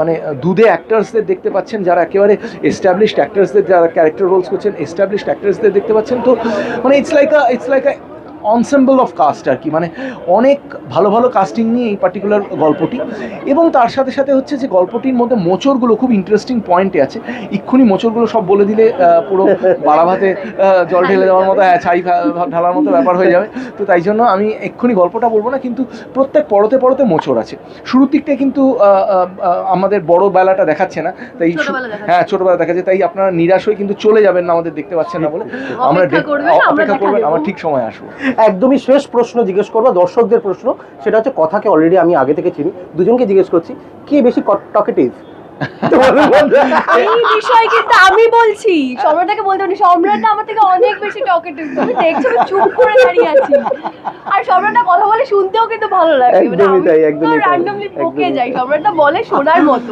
মানে দুধে অ্যাক্টার্সদের দেখতে পাচ্ছেন যারা একেবারে এস্টাবলিশড অ্যাক্টার্সদের যারা ক্যারেক্টার রোলস করছেন এস্টাবলিশড অ্যাক্টার্সদের দেখতে পাচ্ছেন। তো মানে ইটস লাইক অনসেম্বল অফ কাস্ট আর কি, মানে অনেক ভালো ভালো কাস্টিং নিয়ে এই পার্টিকুলার গল্পটি। এবং তার সাথে সাথে হচ্ছে যে গল্পটির মধ্যে মোচড়গুলো খুব ইন্টারেস্টিং পয়েন্টে আছে। এক্ষুনি মোচড়গুলো সব বলে দিলে পুরো বাড়া ভাতে জল ঢেলে দেওয়ার মতো, ছাই ঢালার মতো ব্যাপার হয়ে যাবে। তো তাই জন্য আমি এক্ষুনি গল্পটা বলবো না, কিন্তু প্রত্যেক পরতে পরতে মোচড় আছে। শুরুর দিকটায় কিন্তু আমাদের বড় বেলাটা দেখাচ্ছে না, তাই হ্যাঁ ছোটবেলা দেখাচ্ছে, তাই আপনারা নিরাশ হয়ে কিন্তু চলে যাবেন না আমাদের দেখতে পাচ্ছেন না বলে। আমরা অপেক্ষা করবেন, আমার ঠিক সময় আসবো। একদমই শেষ প্রশ্ন জিজ্ঞেস করবো, দর্শকদের প্রশ্ন, সেটা হচ্ছে কথাকে অলরেডি আমি আগে থেকে চিনি, দুজনকে জিজ্ঞেস করছি কে বেশি টকেটিভ এই বিষয় কিন্তু আমি বলছি, সম্রাটকে বলতে পারি, সম্রাটটা আমার থেকে অনেক বেশি টকেটিভ। তুমি দেখছো আমি চুপ করে দাঁড়িয়ে আছি, আর সম্রাটটা কথা বলে শুনতেও কিন্তু ভালো লাগে। একদমই তাই, একদমই তাই, র্যান্ডমলি বকে যাই, সম্রাটটা বলে শোনার মতো।